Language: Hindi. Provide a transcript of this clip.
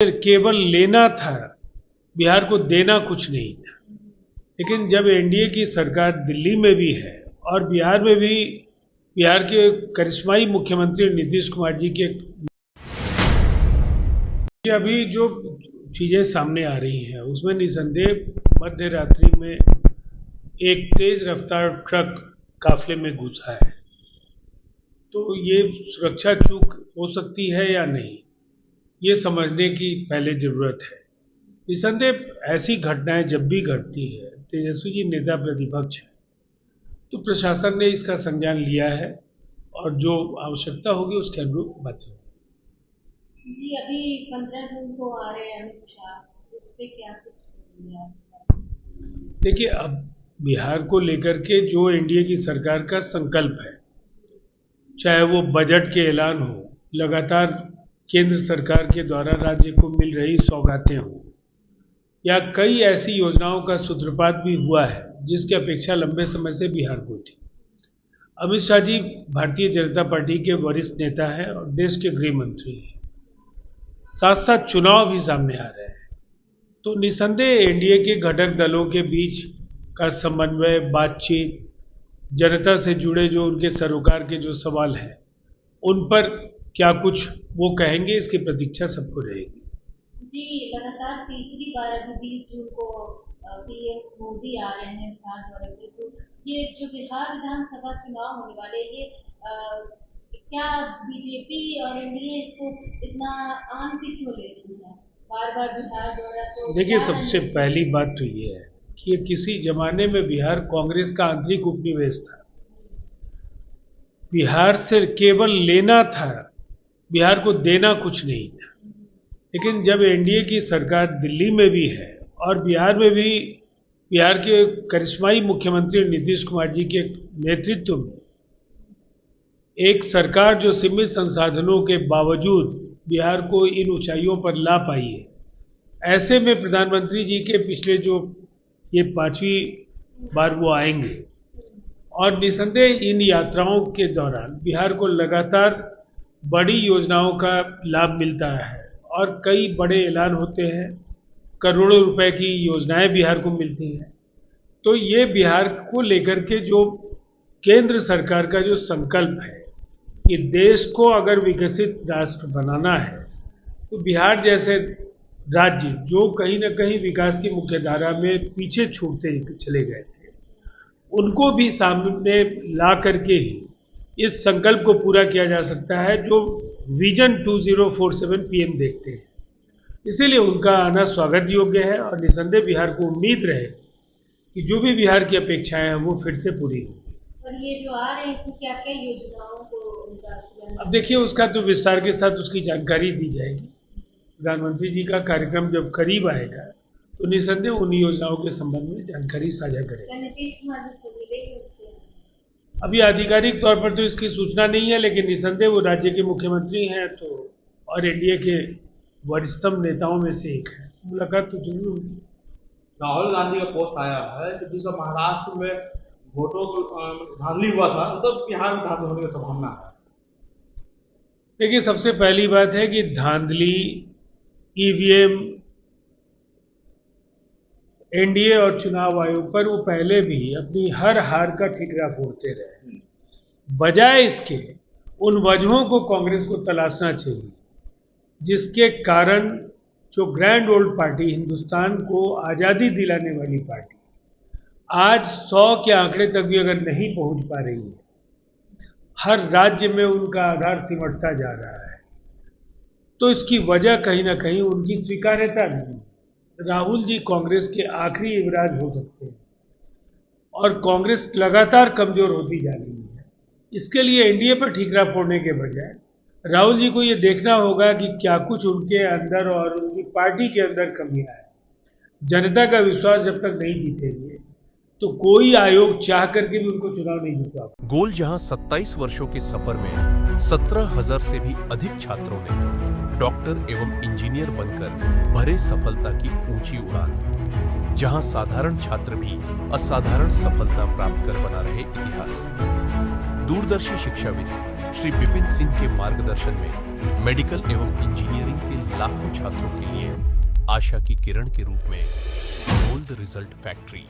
केवल लेना था, बिहार को देना कुछ नहीं था। लेकिन जब एनडीए की सरकार दिल्ली में भी है और बिहार में भी बिहार के करिश्माई मुख्यमंत्री नीतीश कुमार जी के अभी जो चीजें सामने आ रही हैं उसमें निसंदेह मध्य रात्रि में एक तेज रफ्तार ट्रक काफिले में घुसा है, तो ये सुरक्षा चूक हो सकती है या नहीं, ये समझने की पहले जरूरत है। निसंदेह ऐसी घटनाएं जब भी घटती है, तेजस्वी जी नेता प्रतिपक्ष है, तो प्रशासन ने इसका संज्ञान लिया है और जो आवश्यकता होगी उसके अनुरूप बातें। जी, अभी 15 जून को आ रहे हैं अमित शाह, उस पे क्या कुछ? देखिए, अब बिहार को लेकर के जो एनडीए की सरकार का संकल्प है, चाहे वो बजट के ऐलान हो, लगातार केंद्र सरकार के द्वारा राज्य को मिल रही सौगातें हों, या कई ऐसी योजनाओं का सूत्रपात भी हुआ है जिसकी अपेक्षा लंबे समय से बिहार को थी। अमित शाह जी भारतीय जनता पार्टी के वरिष्ठ नेता हैं और देश के गृह मंत्री हैं, साथ साथ चुनाव भी सामने आ रहे हैं, तो निसंदेह एनडीए के घटक दलों के बीच का समन्वय, बातचीत, जनता से जुड़े जो उनके सरोकार के जो सवाल हैं उन पर क्या कुछ वो कहेंगे, इसकी प्रतीक्षा सबको रहेगी। जी, लगातार तीसरी बार अभी 20 जून को पीएम मोदी आ रहे हैं बिहार दौरे पे, तो ये जो बिहार विधानसभा चुनाव होने वाले, ये क्या बीजेपी और एनडीए इसको इतना आम क्यों ले रही है? बार बार बिहार दौरा, तो देखिए, सबसे पहली बात तो ये है कि किसी जमाने में बिहार कांग्रेस का आंतरिक उपनिवेश था। बिहार से केवल लेना था, बिहार को देना कुछ नहीं था। लेकिन जब एनडीए की सरकार दिल्ली में भी है और बिहार में भी बिहार के करिश्माई मुख्यमंत्री नीतीश कुमार जी के नेतृत्व में एक सरकार जो सीमित संसाधनों के बावजूद बिहार को इन ऊंचाइयों पर ला पाई है, ऐसे में प्रधानमंत्री जी के पिछले जो ये 5वीं बार वो आएंगे और निसंदेह इन यात्राओं के दौरान बिहार को लगातार बड़ी योजनाओं का लाभ मिलता है और कई बड़े ऐलान होते हैं, करोड़ों रुपए की योजनाएं बिहार को मिलती हैं। तो ये बिहार को लेकर के जो केंद्र सरकार का जो संकल्प है कि देश को अगर विकसित राष्ट्र बनाना है, तो बिहार जैसे राज्य जो कहीं ना कहीं विकास की मुख्यधारा में पीछे छूटते चले गए थे, उनको भी सामने ला करके ही इस संकल्प को पूरा किया जा सकता है जो विजन 2047 पीएम देखते हैं। इसीलिए उनका आना स्वागत योग्य है और निसंदेह बिहार को उम्मीद रहे कि जो भी बिहार की अपेक्षाएं हैं वो फिर से पूरी होंगी। और ये जो आ रहे हैं इसमें क्या क्या योजनाओं को अब देखिए, उसका तो विस्तार के साथ उसकी जानकारी दी जाएगी। प्रधानमंत्री जी का कार्यक्रम जब करीब आएगा तो निसंदेह उन योजनाओं के संबंध में जानकारी साझा करेंगे। अभी आधिकारिक तौर पर तो इसकी सूचना नहीं है, लेकिन निसंदेह वो राज्य के मुख्यमंत्री हैं तो और एनडीए के वरिष्ठतम नेताओं में से एक है, मुलाकात तो जरूर होगी। राहुल गांधी का पोस्ट आया है कि जिस महाराष्ट्र में वोटों को धांधली हुआ था, तो बिहार में धांधली होने की संभावना है। देखिए, सबसे पहली बात है कि धांधली, ईवीएम, एनडीए और चुनाव आयोग पर वो पहले भी अपनी हर हार का ठिकरा फोड़ते रहे। बजाय इसके उन वजहों को कांग्रेस को तलाशना चाहिए जिसके कारण जो ग्रैंड ओल्ड पार्टी, हिंदुस्तान को आज़ादी दिलाने वाली पार्टी, आज 100 के आंकड़े तक भी अगर नहीं पहुंच पा रही है, हर राज्य में उनका आधार सिमटता जा रहा है, तो इसकी वजह कहीं ना कहीं उनकी स्वीकार्यता नहीं है। राहुल जी कांग्रेस के आखिरी युवराज हो सकते हैं और कांग्रेस लगातार कमजोर होती जा रही है। इसके लिए एनडीए पर ठीकरा फोड़ने के बजाय राहुल जी को ये देखना होगा कि क्या कुछ उनके अंदर और उनकी पार्टी के अंदर कमियां हैं। जनता का विश्वास जब तक नहीं जीतेंगे तो कोई आयोग चाह करके भी उनको चुनाव नहीं जितवा। गोल जहां 27 वर्षों के सफर में 17,000 से भी अधिक छात्रों ने डॉक्टर एवं इंजीनियर बनकर भरे सफलता की ऊंची उड़ान, जहां साधारण छात्र भी असाधारण सफलता प्राप्त कर बना रहे इतिहास। दूरदर्शी शिक्षाविद श्री विपिन सिंह के मार्गदर्शन में मेडिकल एवं इंजीनियरिंग के लाखों छात्रों के लिए आशा की किरण के रूप में गोल्ड रिजल्ट फैक्ट्री।